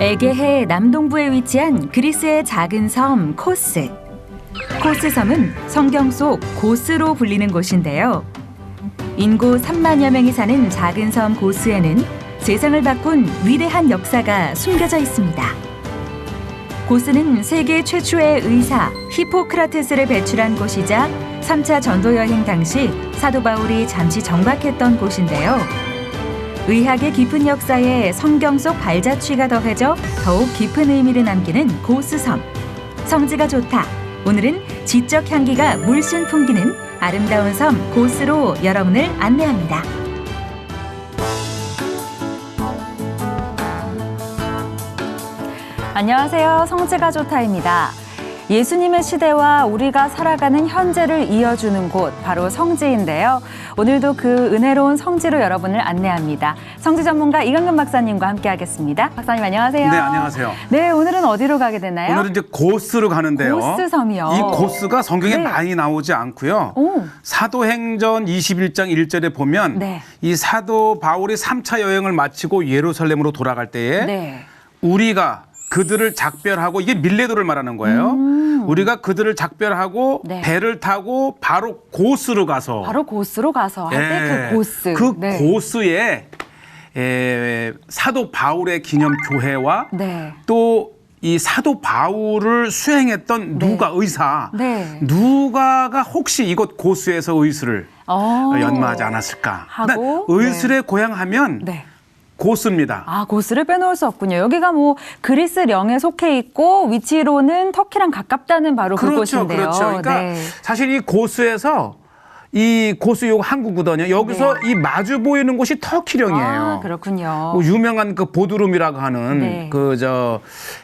에게해 남동부에 위치한 그리스의 작은 섬 코스. 코스 섬은 성경 속 고스로 불리는 곳인데요. 인구 3만여 명이 사는 작은 섬 고스에는 세상을 바꾼 위대한 역사가 숨겨져 있습니다. 고스는 세계 최초의 의사 히포크라테스를 배출한 곳이자 3차 전도 여행 당시 사도 바울이 잠시 정박했던 곳인데요. 의학의 깊은 역사에 성경 속 발자취가 더해져 더욱 깊은 의미를 남기는 고스섬. 성지가 좋다. 오늘은 지적 향기가 물씬 풍기는 아름다운 섬 고스로 여러분을 안내합니다. 안녕하세요. 성지가 좋다입니다. 예수님의 시대와 우리가 살아가는 현재를 이어주는 곳, 바로 성지인데요. 오늘도 그 은혜로운 성지로 여러분을 안내합니다. 성지 전문가 이강근 박사님과 함께하겠습니다. 박사님 안녕하세요. 네, 안녕하세요. 네, 오늘은 어디로 가게 되나요? 오늘은 이제 고스로 가는데요. 고스섬이요. 이 고스가 성경에 네. 많이 나오지 않고요. 오. 사도행전 21장 1절에 보면 네. 이 사도 바울이 3차 여행을 마치고 예루살렘으로 돌아갈 때에 네. 우리가 그들을 작별하고, 이게 밀레도를 말하는 거예요. 우리가 그들을 작별하고 네. 배를 타고 바로 고스로 가서 바로 고스로 가서 할 때 그 고스. 그 네. 고스에 사도 바울의 기념 교회와 네. 또 이 사도 바울을 수행했던 누가 의사, 네. 누가가 혹시 이곳 고스에서 의술을 연마하지 않았을까? 하고, 의술의 고향 하면 네. 고스입니다. 아, 고스를 빼놓을 수 없군요. 여기가 뭐 그리스령에 속해 있고 위치로는 터키랑 가깝다는 바로 그렇죠, 그곳인데요. 그렇죠. 그러니까 네. 사실 이 고스에서 이 고스 요 항구거든요. 여기서 이 마주 보이는 곳이 터키령이에요. 아, 그렇군요. 뭐 유명한 그 보드룸이라고 하는 네. 그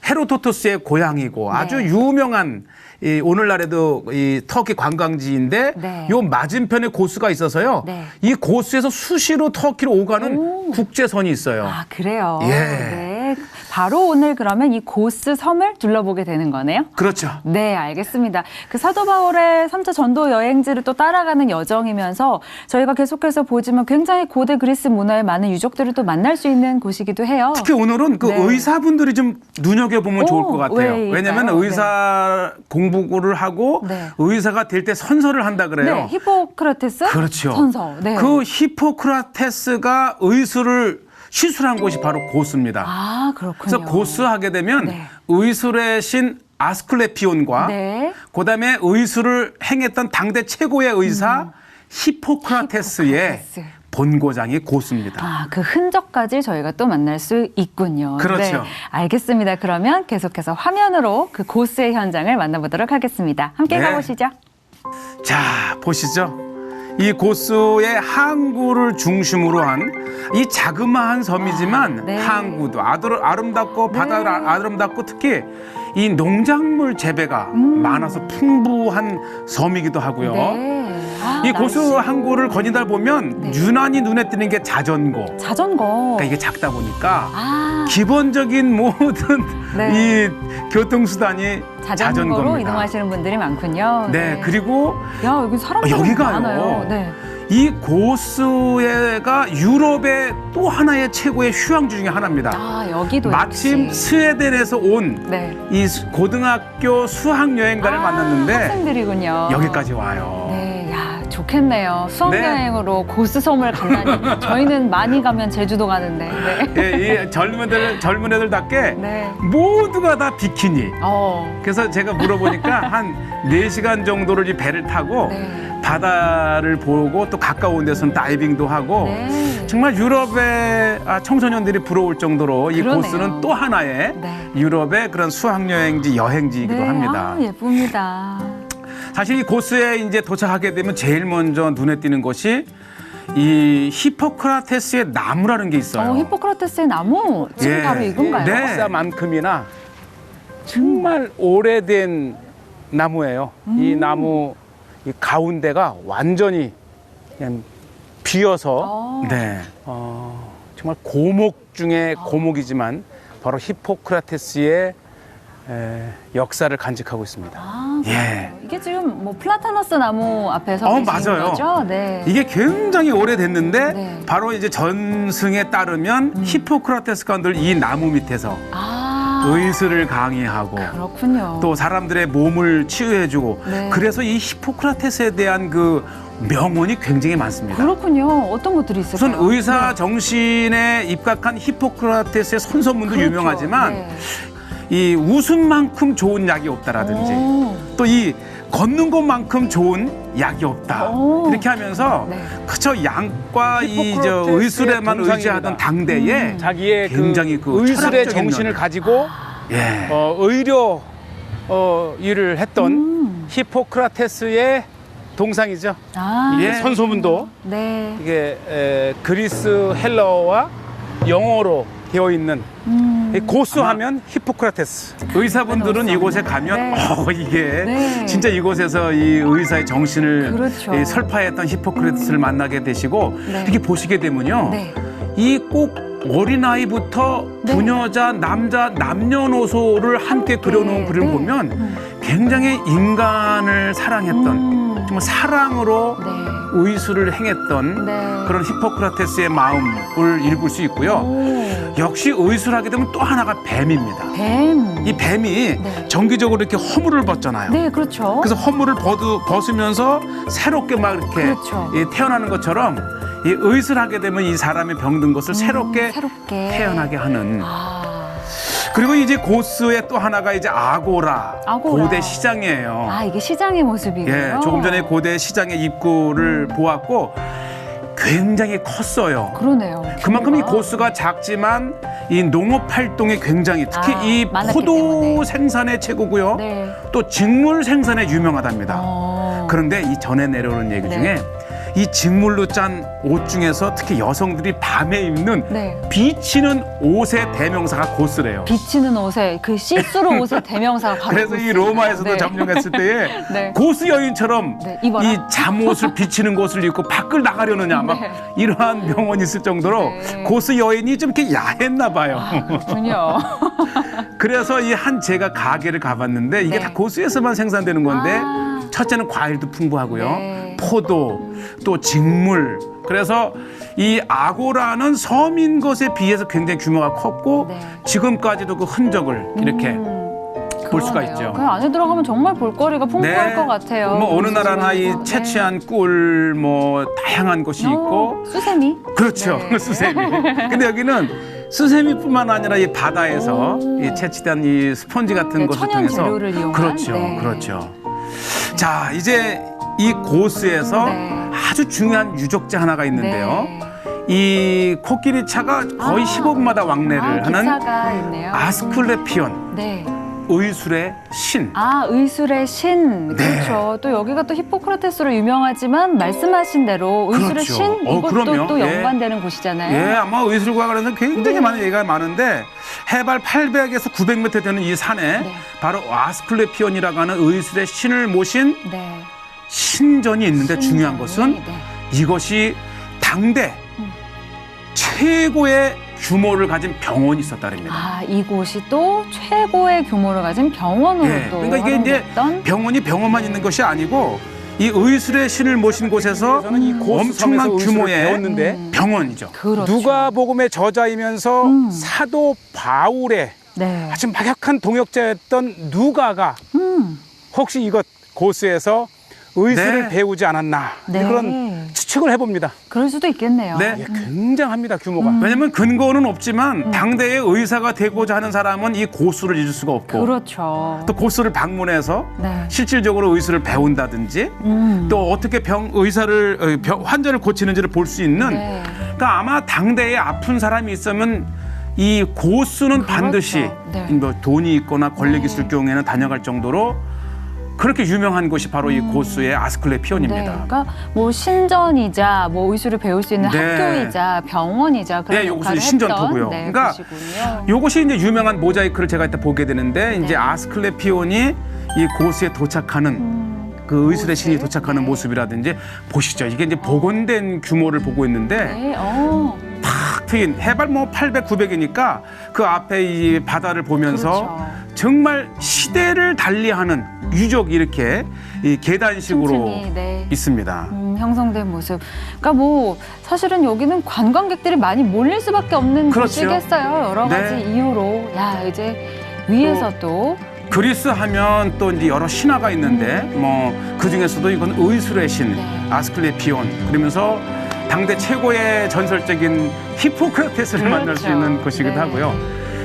헤로도토스의 고향이고 아주 유명한 이 오늘날에도 이 터키 관광지인데 네. 요 맞은편에 고스가 있어서요. 네. 이 고스에서 수시로 터키로 오가는 국제선이 있어요. 아, 그래요? 예. 네. 바로 오늘 그러면 이 고스 섬을 둘러보게 되는 거네요? 그렇죠. 네, 알겠습니다. 그 사도 바울의 3차 전도 여행지를 또 따라가는 여정이면서 저희가 계속해서 보지만 굉장히 고대 그리스 문화의 많은 유적들을 또 만날 수 있는 곳이기도 해요. 특히 오늘은 그 네. 의사분들이 좀 눈여겨보면 좋을 것 같아요. 왜일까요? 왜냐하면 의사 공부를 하고 네. 의사가 될 때 선서를 한다 그래요. 네, 히포크라테스 그렇죠. 선서. 네. 그 히포크라테스가 의술을 시술한 곳이 바로 고스입니다. 아, 그렇군요. 그래서 고스 하게 되면 네. 의술의 신 아스클레피온과 네. 그다음에 의술을 행했던 당대 최고의 의사 히포크라테스의 히포크라테스. 본고장이 고스입니다. 아, 그 흔적까지 저희가 또 만날 수 있군요. 그렇죠. 네, 알겠습니다. 그러면 계속해서 화면으로 그 고스의 현장을 만나보도록 하겠습니다. 함께 네. 가보시죠. 자, 보시죠. 이 고스의 항구를 중심으로 한 이 자그마한 섬이지만 네. 항구도 아름답고 바다도 아름답고 특히 이 농작물 재배가 많아서 풍부한 섬이기도 하고요. 네. 아, 이 고스 날씨. 항구를 거니다 보면 네. 유난히 눈에 띄는 게 자전거. 자전거. 그러니까 이게 작다 보니까 아, 기본적인 모든 네. 이 교통수단이 자전거로 자전거입니다. 이동하시는 분들이 많군요. 네, 그리고 야, 여기 사람들이 여기가요. 많아요. 네. 이 고스가 유럽의 또 하나의 최고의 휴양지 중에 하나입니다. 아, 여기도 마침 역시. 스웨덴에서 온 네. 이 고등학교 수학여행가를 만났는데 학생들이군요. 여기까지 와요. 네, 야, 좋겠네요. 수학여행으로 네. 고스섬을 간다니. 저희는 많이 가면 제주도 가는데. 네. 예, 이 젊은 애들답게 네. 모두가 다 비키니. 어. 그래서 제가 물어보니까 한 4시간 정도를 이 배를 타고 네. 바다를 보고 또 가까운 데서는 다이빙도 하고 네. 정말 유럽의 청소년들이 부러울 정도로 이 그러네요. 고스는 또 하나의 네. 유럽의 그런 수학여행지 여행지이기도 네, 합니다. 아, 예쁩니다. 사실 이 고스에 이제 도착하게 되면 제일 먼저 눈에 띄는 것이 이 히포크라테스의 나무라는 게 있어요. 히포크라테스의 나무 지금 바로 이건가요? 네. 역사만큼이나 정말 오래된 나무예요. 이 나무 이 가운데가 완전히 그냥 비어서 네, 정말 고목 중에 고목이지만 바로 히포크라테스의 역사를 간직하고 있습니다. 아, 예. 이게 지금 뭐 플라타너스 나무 앞에서 계시는 맞아요. 거죠? 네. 이게 굉장히 오래됐는데 네. 바로 이제 전승에 따르면 히포크라테스가 늘 이 나무 밑에서 아, 의술을 강의하고 그렇군요. 또 사람들의 몸을 치유해주고 네. 그래서 이 히포크라테스에 대한 그 명언이 굉장히 많습니다. 그렇군요. 어떤 것들이 있을까요? 우선 의사 정신에 입각한 히포크라테스의 선서문도 그렇죠. 유명하지만 네. 이 웃음만큼 좋은 약이 없다라든지 오. 또 이 걷는 것만큼 좋은 약이 없다. 오. 이렇게 하면서 네. 그저 양과 이 저 히포크라테스의 의술에만 동상입니다. 의지하던 당대에 자기의 굉장히 그 그 의술의 철학적인 정신을 면을. 가지고 예. 의료 일을 했던 히포크라테스의 동상이죠. 아, 이 예. 선소문도 네. 이게 그리스 헬라어와 영어로 되어 있는 이 고수하면 히포크라테스. 의사분들은 이곳에 가면 네. 이게 네. 진짜 이곳에서 이 의사의 정신을 그렇죠. 이 설파했던 히포크라테스를 만나게 되시고 네. 이렇게 보시게 되면요. 네. 이 꼭 어린아이부터 네. 부녀자, 남자, 남녀노소를 함께 그려놓은 그림을 네. 보면 굉장히 인간을 사랑했던 정말 사랑으로 네. 의술을 행했던 네. 그런 히포크라테스의 마음을 읽을 수 있고요. 오. 역시 의술하게 되면 또 하나가 뱀입니다. 뱀. 이 뱀이 네. 정기적으로 이렇게 허물을 벗잖아요. 네, 그렇죠. 그래서 허물을 벗으면서 새롭게 막 이렇게 그렇죠. 태어나는 것처럼 이 의술하게 되면 이 사람의 병든 것을 새롭게 태어나게 하는. 아. 그리고 이제 고스의 또 하나가 이제 아고라, 아고라. 고대 시장이에요. 아, 이게 시장의 모습이고요. 예, 조금 전에 고대 시장의 입구를 보았고 굉장히 컸어요. 그러네요. 그만큼 이 규모가. 고수가 작지만 이 농업 활동이 굉장히 특히 아, 이 많았기 포도 때문에. 생산의 최고고요. 네. 또 직물 생산에 유명하답니다. 어. 그런데 이 전에 내려오는 얘기 네. 중에 이 직물로 짠 옷 중에서 특히 여성들이 밤에 입는 네. 비치는 옷의 대명사가 고스래요. 비치는 옷에 그 시스루 옷의 대명사가 바로 그래서 이 고스예요. 로마에서도 네. 점령했을 때에 네. 고스 여인처럼 네, 입어라. 이 잠옷을 비치는 것을 입고 밖을 나가려느냐 막 네. 이러한 명언이 있을 정도로 네. 고스 여인이 좀 이렇게 야했나 봐요. 그렇군요. 그래서 이 한 제가 가게를 가봤는데 이게 네. 다 고수에서만 생산되는 건데 아. 첫째는 과일도 풍부하고요. 네. 포도, 또 직물. 그래서 이 아고라는 섬인 것에 비해서 굉장히 규모가 컸고 네. 지금까지도 그 흔적을 이렇게 볼 수가 그러네요. 있죠. 그 안에 들어가면 정말 볼거리가 풍부할 것 같아요. 뭐 어느 나라나 이 네. 채취한 꿀 뭐 다양한 것이 있고 수세미. 그렇죠. 네. 수세미. 근데 여기는 수세미뿐만 아니라 이 바다에서 오. 이 채취된 이 스펀지 같은 네, 것을 천연 통해서 재료를 이용한. 그렇죠. 네. 그렇죠. 자, 이제 이 고스에서 네. 아주 중요한 유적지 하나가 있는데요. 네. 이 코끼리 차가 거의 15분마다 왕래를 하는 기차가 있네요. 아스클레피온, 네. 의술의 신. 아, 의술의 신. 네. 그렇죠. 또 여기가 또 히포크라테스로 유명하지만 말씀하신 대로 의술의 그렇죠. 신 이것도 그럼요. 또 예. 연관되는 곳이잖아요. 예, 아마 의술과 관련해서 굉장히 네. 많은 얘기가 많은데 해발 800에서 900m 되는 이 산에 네. 바로 아스클레피온이라고 하는 의술의 신을 모신 네. 신전이 있는데 중요한 것은 네. 이것이 당대 최고의 규모를 가진 병원이 있었다랍니다. 아, 이곳이 또 최고의 규모를 가진 병원으로 예, 또 그러니까 이게 이제 활용됐던 병원이 병원만 있는 것이 아니고 이 의술의 신을 모신 곳에서 저는 이 고수 엄청난 섬에서 의술을 규모의 배웠는데 병원이죠. 그렇죠. 누가복음의 저자이면서 사도 바울의 네. 아주 막역한 동역자였던 누가가 혹시 이것 고수에서 의술을 네. 배우지 않았나 네. 그런 추측을 해봅니다. 그럴 수도 있겠네요. 네. 이게 굉장합니다 규모가. 왜냐하면 근거는 없지만 당대의 의사가 되고자 하는 사람은 이 고수를 잊을 수가 없고 그렇죠. 또 고수를 방문해서 네. 실질적으로 의술을 배운다든지 또 어떻게 환자를 고치는지를 볼 수 있는 네. 그러니까 아마 당대에 아픈 사람이 있으면 이 고수는 반드시 네. 뭐 돈이 있거나 권력이 네. 있을 경우에는 다녀갈 정도로 그렇게 유명한 곳이 바로 이 고수의 네. 아스클레피온입니다. 그러니까 뭐 신전이자 뭐 의술을 배울 수 있는 네. 학교이자 병원이자 그런 네, 역할을 요것이 신전토고요. 했던 네, 그러니까 곳이군요. 요것이 이제 유명한 모자이크를 제가 이따 보게 되는데 네. 이제 아스클레피온이 이 고수에 도착하는 그 의술의 신이 모습? 도착하는 네. 모습이라든지 보시죠. 이게 이제 복원된 규모를 보고 있는데 네. 탁 트인 해발 뭐 800, 900이니까 그 앞에 이 바다를 보면서 그렇죠. 정말 시대를 달리하는 유적이 이렇게 이 계단식으로 층층이, 네. 있습니다. 형성된 모습. 그러니까 뭐 사실은 여기는 관광객들이 많이 몰릴 수밖에 없는 그렇죠. 곳이겠어요. 여러 가지 네. 이유로. 야, 이제 위에서 또 그리스 하면 또 이제 여러 신화가 있는데 뭐 그 중에서도 이건 의술의 신 네. 아스클레피온, 그러면서 당대 최고의 전설적인 히포크라테스를 만날 수 있는 곳이기도 네. 하고요.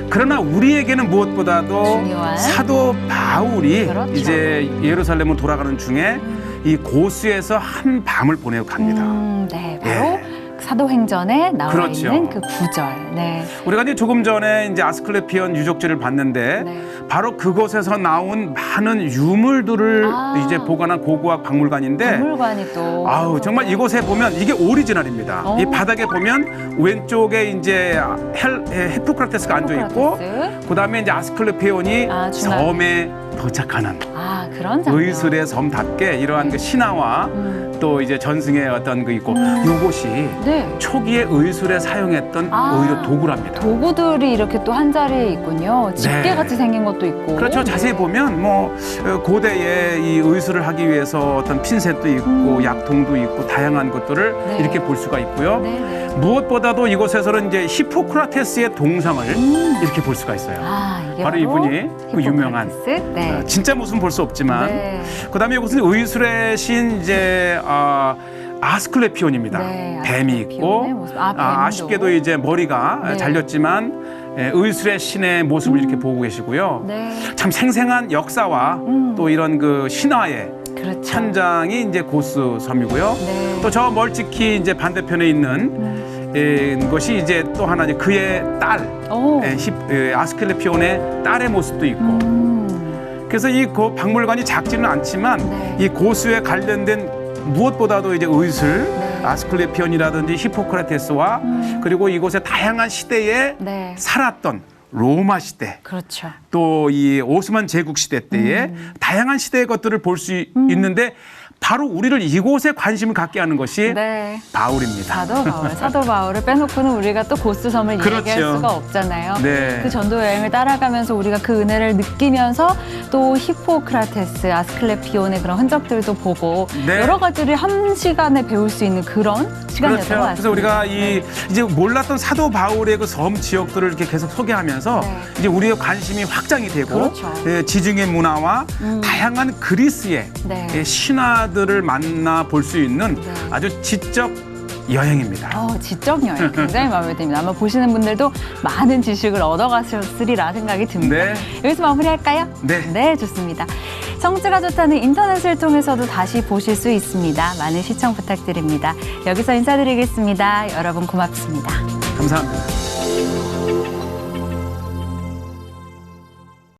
그러나 우리에게는 무엇보다도 중요한 사도 바울이 그렇죠. 이제 예루살렘으로 돌아가는 중에 이 고스에서 한 밤을 보내고 갑니다. 네, 바로 사도행전에 나와 그렇죠. 있는 그 구절. 네. 우리가 이제 조금 전에 이제 아스클레피온 유적지를 봤는데 네. 바로 그곳에서 나온 많은 유물들을 이제 보관한 고고학 박물관인데 박물관이 또 아우 정말 이곳에 보면 이게 오리지널입니다. 오. 이 바닥에 보면 왼쪽에 이제 히포크라테스가 앉아 있고 히포크라테스. 그다음에 이제 아스클레피온이 아, 중앙에. 섬에 도착하는 그런 장면. 의술의 섬답게 이러한 그 신화와 또 이제 전승의 어떤 그 있고 이곳이 네. 초기에 의술에 사용했던 오히려 도구랍니다. 도구들이 이렇게 또 한 자리에 있군요. 집게 같이 생긴 것도 있고. 그렇죠. 자세히 보면 뭐 고대에 이 의술을 하기 위해서 어떤 핀셋도 있고 약통도 있고 다양한 것들을 네. 이렇게 볼 수가 있고요. 네, 네. 무엇보다도 이곳에서는 이제 히포크라테스의 동상을 이렇게 볼 수가 있어요. 이게 바로 이분이 그 유명한 히포크라테스? 네. 진짜 모습은 볼 수 없지만 네. 그다음에 이곳은 의술의 신 이제 아스클레피온입니다. 네, 뱀이 있고 아스클레피온의 모습. 뱀도. 아쉽게도 이제 머리가 네. 잘렸지만 의술의 신의 모습을 이렇게 보고 계시고요. 네. 참 생생한 역사와 또 이런 그 신화의 그렇죠. 현장이 이제 고스 섬이고요. 네. 또 저 멀찍이 이제 반대편에 있는 것이 이제 또 하나 이제 그의 딸 오. 아스클레피온의 딸의 모습도 있고. 그래서 이 박물관이 작지는 않지만 네. 이 고수에 관련된 무엇보다도 이제 의술, 네. 아스클레피온이라든지 히포크라테스와 그리고 이곳의 다양한 시대에 네. 살았던 로마 시대, 그렇죠. 또 이 오스만 제국 시대 때의 다양한 시대의 것들을 볼 수 있는데 바로 우리를 이곳에 관심을 갖게 하는 것이 네. 바울입니다. 사도 바울을 빼놓고는 우리가 또 고스섬을 그렇죠. 얘기할 수가 없잖아요. 네. 그 전도 여행을 따라가면서 우리가 그 은혜를 느끼면서 또 히포크라테스, 아스클레피온의 그런 흔적들도 보고 네. 여러 가지를 한 시간에 배울 수 있는 그런 시간이었던 것 그렇죠. 같습니다. 그래서 우리가 네. 이제 몰랐던 사도 바울의 그 섬 지역들을 이렇게 계속 소개하면서 네. 이제 우리의 관심이 확장이 되고 그렇죠. 지중해 문화와 다양한 그리스의 네. 신화들을 만나 볼 수 있는 네. 아주 지적 여행입니다. 지적 여행 굉장히 마음에 듭니다. 아마 보시는 분들도 많은 지식을 얻어가셨으리라 생각이 듭니다. 네. 여기서 마무리할까요? 네. 좋습니다. 성취가 좋다는 인터넷을 통해서도 다시 보실 수 있습니다. 많은 시청 부탁드립니다. 여기서 인사드리겠습니다. 여러분 고맙습니다. 감사합니다.